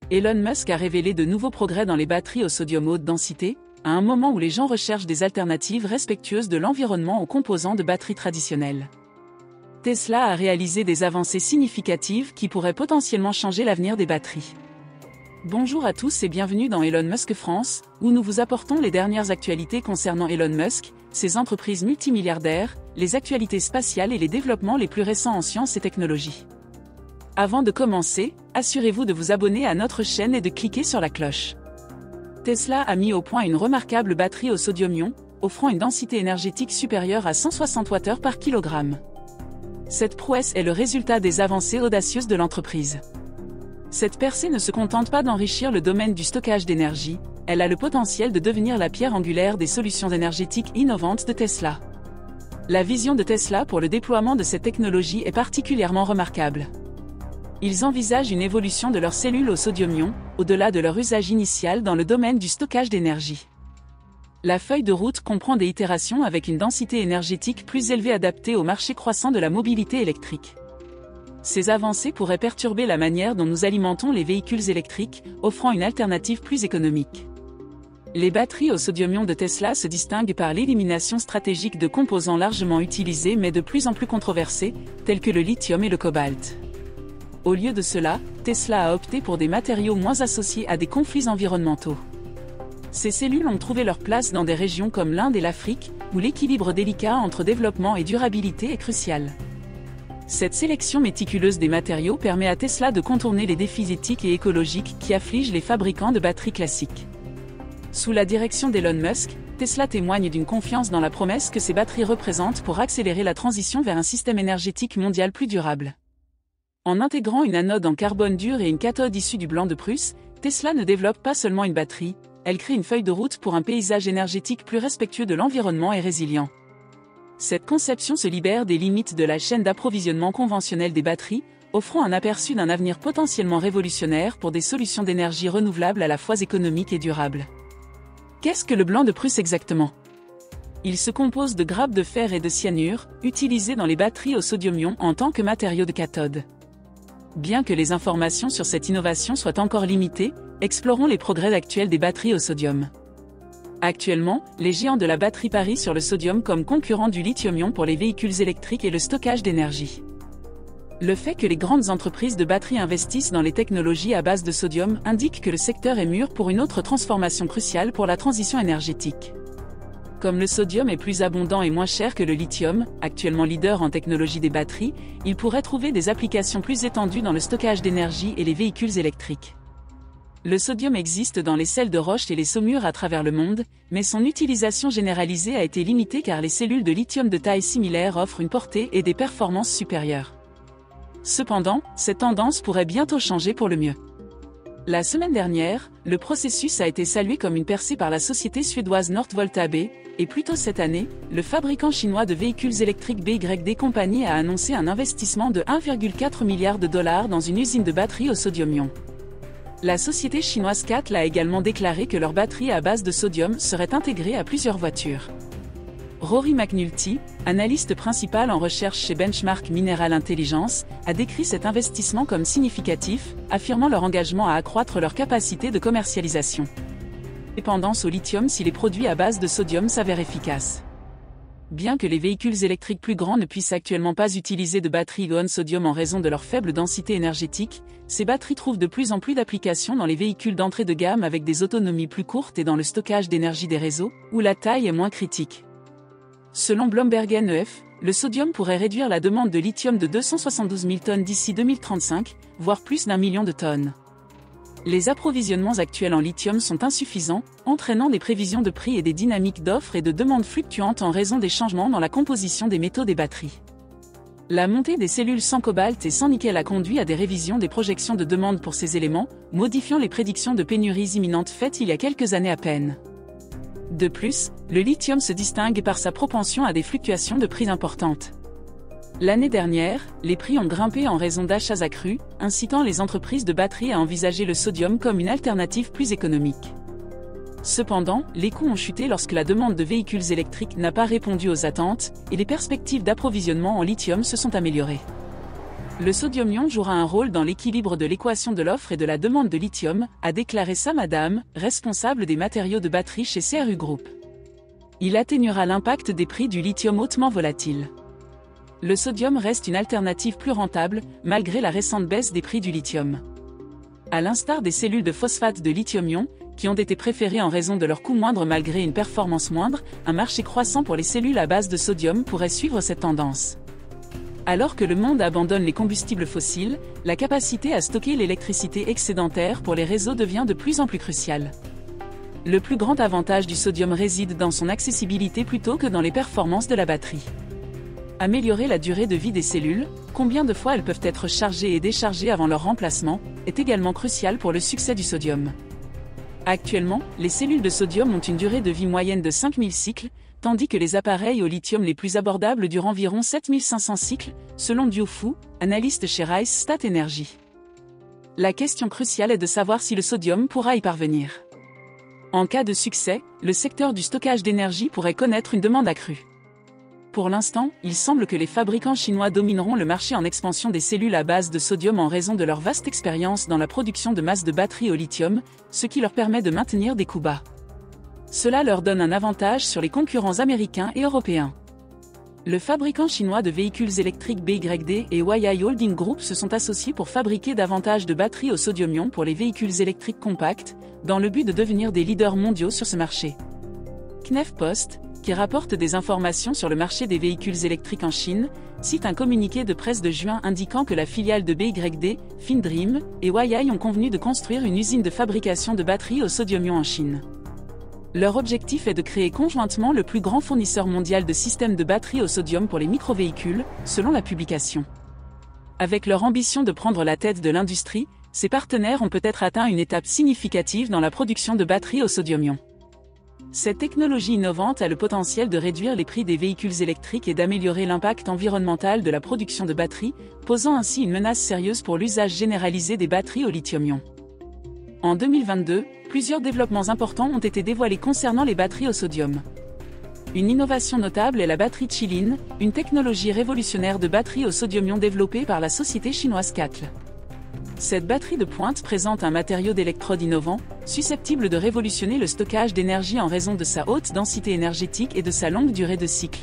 Elon Musk a révélé de nouveaux progrès dans les batteries au sodium haute densité, à un moment où les gens recherchent des alternatives respectueuses de l'environnement aux composants de batteries traditionnelles. Tesla a réalisé des avancées significatives qui pourraient potentiellement changer l'avenir des batteries. Bonjour à tous et bienvenue dans Elon Musk France, où nous vous apportons les dernières actualités concernant Elon Musk, ses entreprises multimilliardaires, les actualités spatiales et les développements les plus récents en sciences et technologies. Avant de commencer, assurez-vous de vous abonner à notre chaîne et de cliquer sur la cloche. Tesla a mis au point une remarquable batterie au sodium-ion, offrant une densité énergétique supérieure à 160 Wh par kilogramme. Cette prouesse est le résultat des avancées audacieuses de l'entreprise. Cette percée ne se contente pas d'enrichir le domaine du stockage d'énergie, elle a le potentiel de devenir la pierre angulaire des solutions énergétiques innovantes de Tesla. La vision de Tesla pour le déploiement de cette technologie est particulièrement remarquable. Ils envisagent une évolution de leurs cellules au sodium-ion, au-delà de leur usage initial dans le domaine du stockage d'énergie. La feuille de route comprend des itérations avec une densité énergétique plus élevée adaptée au marché croissant de la mobilité électrique. Ces avancées pourraient perturber la manière dont nous alimentons les véhicules électriques, offrant une alternative plus économique. Les batteries au sodium-ion de Tesla se distinguent par l'élimination stratégique de composants largement utilisés mais de plus en plus controversés, tels que le lithium et le cobalt. Au lieu de cela, Tesla a opté pour des matériaux moins associés à des conflits environnementaux. Ces cellules ont trouvé leur place dans des régions comme l'Inde et l'Afrique, où l'équilibre délicat entre développement et durabilité est crucial. Cette sélection méticuleuse des matériaux permet à Tesla de contourner les défis éthiques et écologiques qui affligent les fabricants de batteries classiques. Sous la direction d'Elon Musk, Tesla témoigne d'une confiance dans la promesse que ces batteries représentent pour accélérer la transition vers un système énergétique mondial plus durable. En intégrant une anode en carbone dur et une cathode issue du blanc de Prusse, Tesla ne développe pas seulement une batterie, elle crée une feuille de route pour un paysage énergétique plus respectueux de l'environnement et résilient. Cette conception se libère des limites de la chaîne d'approvisionnement conventionnelle des batteries, offrant un aperçu d'un avenir potentiellement révolutionnaire pour des solutions d'énergie renouvelables à la fois économiques et durables. Qu'est-ce que le blanc de Prusse exactement ? Il se compose de grappes de fer et de cyanure, utilisés dans les batteries au sodium-ion en tant que matériau de cathode. Bien que les informations sur cette innovation soient encore limitées, explorons les progrès actuels des batteries au sodium. Actuellement, les géants de la batterie parient sur le sodium comme concurrent du lithium-ion pour les véhicules électriques et le stockage d'énergie. Le fait que les grandes entreprises de batteries investissent dans les technologies à base de sodium indique que le secteur est mûr pour une autre transformation cruciale pour la transition énergétique. Comme le sodium est plus abondant et moins cher que le lithium, actuellement leader en technologie des batteries, il pourrait trouver des applications plus étendues dans le stockage d'énergie et les véhicules électriques. Le sodium existe dans les sels de roche et les saumures à travers le monde, mais son utilisation généralisée a été limitée car les cellules de lithium de taille similaire offrent une portée et des performances supérieures. Cependant, cette tendance pourrait bientôt changer pour le mieux. La semaine dernière, le processus a été salué comme une percée par la société suédoise Northvolt AB, et plus tôt cette année, le fabricant chinois de véhicules électriques BYD Company a annoncé un investissement de 1,4 milliard de dollars dans une usine de batteries au sodium-ion. La société chinoise CATL a également déclaré que leur batterie à base de sodium serait intégrée à plusieurs voitures. Rory McNulty, analyste principal en recherche chez Benchmark Mineral Intelligence, a décrit cet investissement comme significatif, affirmant leur engagement à accroître leur capacité de commercialisation. Dépendance au lithium si les produits à base de sodium s'avèrent efficaces. Bien que les véhicules électriques plus grands ne puissent actuellement pas utiliser de batteries ion-sodium en raison de leur faible densité énergétique, ces batteries trouvent de plus en plus d'applications dans les véhicules d'entrée de gamme avec des autonomies plus courtes et dans le stockage d'énergie des réseaux, où la taille est moins critique. Selon Bloomberg NEF, le sodium pourrait réduire la demande de lithium de 272 000 tonnes d'ici 2035, voire plus d'1 million de tonnes. Les approvisionnements actuels en lithium sont insuffisants, entraînant des prévisions de prix et des dynamiques d'offres et de demande fluctuantes en raison des changements dans la composition des métaux des batteries. La montée des cellules sans cobalt et sans nickel a conduit à des révisions des projections de demande pour ces éléments, modifiant les prédictions de pénuries imminentes faites il y a quelques années à peine. De plus, le lithium se distingue par sa propension à des fluctuations de prix importantes. L'année dernière, les prix ont grimpé en raison d'achats accrus, incitant les entreprises de batteries à envisager le sodium comme une alternative plus économique. Cependant, les coûts ont chuté lorsque la demande de véhicules électriques n'a pas répondu aux attentes, et les perspectives d'approvisionnement en lithium se sont améliorées. Le sodium-ion jouera un rôle dans l'équilibre de l'équation de l'offre et de la demande de lithium, a déclaré Sam Adam, responsable des matériaux de batterie chez CRU Group. Il atténuera l'impact des prix du lithium hautement volatile. Le sodium reste une alternative plus rentable, malgré la récente baisse des prix du lithium. À l'instar des cellules de phosphate de lithium-ion, qui ont été préférées en raison de leur coût moindre malgré une performance moindre, un marché croissant pour les cellules à base de sodium pourrait suivre cette tendance. Alors que le monde abandonne les combustibles fossiles, la capacité à stocker l'électricité excédentaire pour les réseaux devient de plus en plus cruciale. Le plus grand avantage du sodium réside dans son accessibilité plutôt que dans les performances de la batterie. Améliorer la durée de vie des cellules, combien de fois elles peuvent être chargées et déchargées avant leur remplacement, est également crucial pour le succès du sodium. Actuellement, les cellules de sodium ont une durée de vie moyenne de 5000 cycles, tandis que les appareils au lithium les plus abordables durent environ 7500 cycles, selon Duofu, analyste chez Rice Stat Energy. La question cruciale est de savoir si le sodium pourra y parvenir. En cas de succès, le secteur du stockage d'énergie pourrait connaître une demande accrue. Pour l'instant, il semble que les fabricants chinois domineront le marché en expansion des cellules à base de sodium en raison de leur vaste expérience dans la production de masse de batteries au lithium, ce qui leur permet de maintenir des coûts bas. Cela leur donne un avantage sur les concurrents américains et européens. Le fabricant chinois de véhicules électriques BYD et YI Holding Group se sont associés pour fabriquer davantage de batteries au sodium-ion pour les véhicules électriques compacts, dans le but de devenir des leaders mondiaux sur ce marché. Knef Post, qui rapporte des informations sur le marché des véhicules électriques en Chine, cite un communiqué de presse de juin indiquant que la filiale de BYD, Findream, et YI ont convenu de construire une usine de fabrication de batteries au sodium-ion en Chine. Leur objectif est de créer conjointement le plus grand fournisseur mondial de systèmes de batteries au sodium pour les microvéhicules, selon la publication. Avec leur ambition de prendre la tête de l'industrie, ces partenaires ont peut-être atteint une étape significative dans la production de batteries au sodium-ion. Cette technologie innovante a le potentiel de réduire les prix des véhicules électriques et d'améliorer l'impact environnemental de la production de batteries, posant ainsi une menace sérieuse pour l'usage généralisé des batteries au lithium-ion. En 2022, plusieurs développements importants ont été dévoilés concernant les batteries au sodium. Une innovation notable est la batterie Qilin, une technologie révolutionnaire de batterie au sodium-ion développée par la société chinoise CATL. Cette batterie de pointe présente un matériau d'électrode innovant, susceptible de révolutionner le stockage d'énergie en raison de sa haute densité énergétique et de sa longue durée de cycle.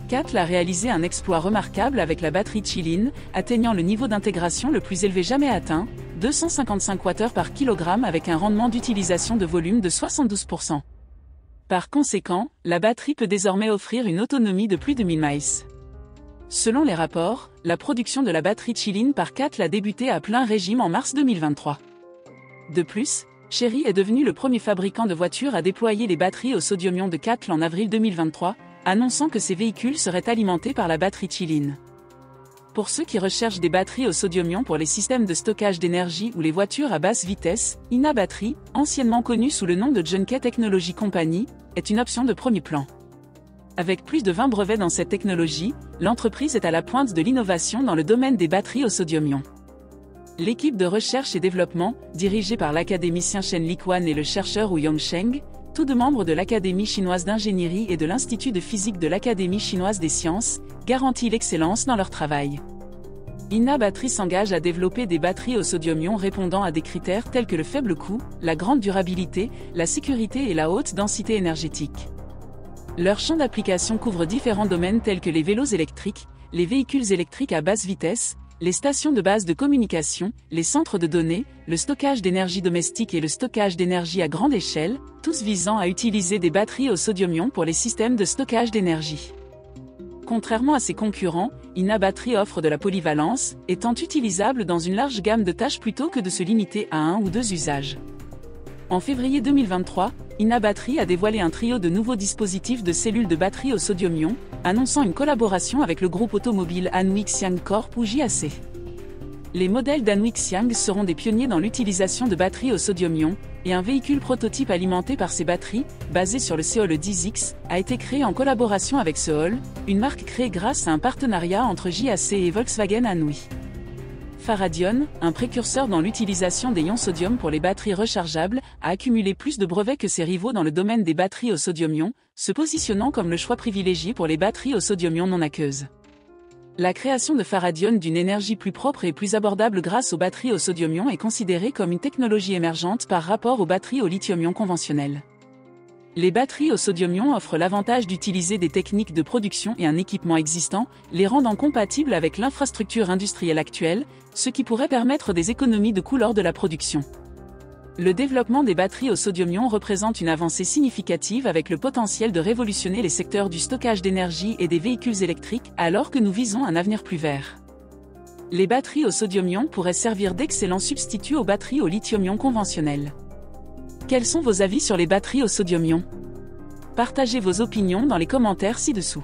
CATL a réalisé un exploit remarquable avec la batterie Qilin, atteignant le niveau d'intégration le plus élevé jamais atteint, 255 Wh par kilogramme avec un rendement d'utilisation de volume de 72%. Par conséquent, la batterie peut désormais offrir une autonomie de plus de 1000 miles. Selon les rapports, la production de la batterie Qilin par CATL a débuté à plein régime en mars 2023. De plus, Chery est devenu le premier fabricant de voitures à déployer les batteries au sodium-ion de CATL en avril 2023, annonçant que ces véhicules seraient alimentés par la batterie Qilin. Pour ceux qui recherchent des batteries au sodium-ion pour les systèmes de stockage d'énergie ou les voitures à basse vitesse, INA Battery, anciennement connue sous le nom de Junkei Technology Company, est une option de premier plan. Avec plus de 20 brevets dans cette technologie, l'entreprise est à la pointe de l'innovation dans le domaine des batteries au sodium-ion. L'équipe de recherche et développement, dirigée par l'académicien Chen Liquan et le chercheur Wu Yongsheng, tous deux membres de l'Académie chinoise d'ingénierie et de l'Institut de physique de l'Académie chinoise des sciences, garantit l'excellence dans leur travail. INA Battery s'engage à développer des batteries au sodium-ion répondant à des critères tels que le faible coût, la grande durabilité, la sécurité et la haute densité énergétique. Leur champ d'application couvre différents domaines tels que les vélos électriques, les véhicules électriques à basse vitesse, les stations de base de communication, les centres de données, le stockage d'énergie domestique et le stockage d'énergie à grande échelle, tous visant à utiliser des batteries au sodium-ion pour les systèmes de stockage d'énergie. Contrairement à ses concurrents, INA Battery offre de la polyvalence, étant utilisable dans une large gamme de tâches plutôt que de se limiter à un ou deux usages. En février 2023, INA Battery a dévoilé un trio de nouveaux dispositifs de cellules de batterie au sodium-ion, annonçant une collaboration avec le groupe automobile Anhui Xiang Corp ou JAC. Les modèles d'Anhui Xiang seront des pionniers dans l'utilisation de batteries au sodium-ion, et un véhicule prototype alimenté par ces batteries, basé sur le Seol 10X, a été créé en collaboration avec Seol, une marque créée grâce à un partenariat entre JAC et Volkswagen Anhui. Faradion, un précurseur dans l'utilisation des ions sodium pour les batteries rechargeables, a accumulé plus de brevets que ses rivaux dans le domaine des batteries au sodium-ion, se positionnant comme le choix privilégié pour les batteries au sodium-ion non aqueuses. La création de Faradion d'une énergie plus propre et plus abordable grâce aux batteries au sodium-ion est considérée comme une technologie émergente par rapport aux batteries au lithium-ion conventionnelles. Les batteries au sodium-ion offrent l'avantage d'utiliser des techniques de production et un équipement existant, les rendant compatibles avec l'infrastructure industrielle actuelle, ce qui pourrait permettre des économies de coûts lors de la production. Le développement des batteries au sodium-ion représente une avancée significative avec le potentiel de révolutionner les secteurs du stockage d'énergie et des véhicules électriques alors que nous visons un avenir plus vert. Les batteries au sodium-ion pourraient servir d'excellents substituts aux batteries au lithium-ion conventionnelles. Quels sont vos avis sur les batteries au sodium-ion ? Partagez vos opinions dans les commentaires ci-dessous.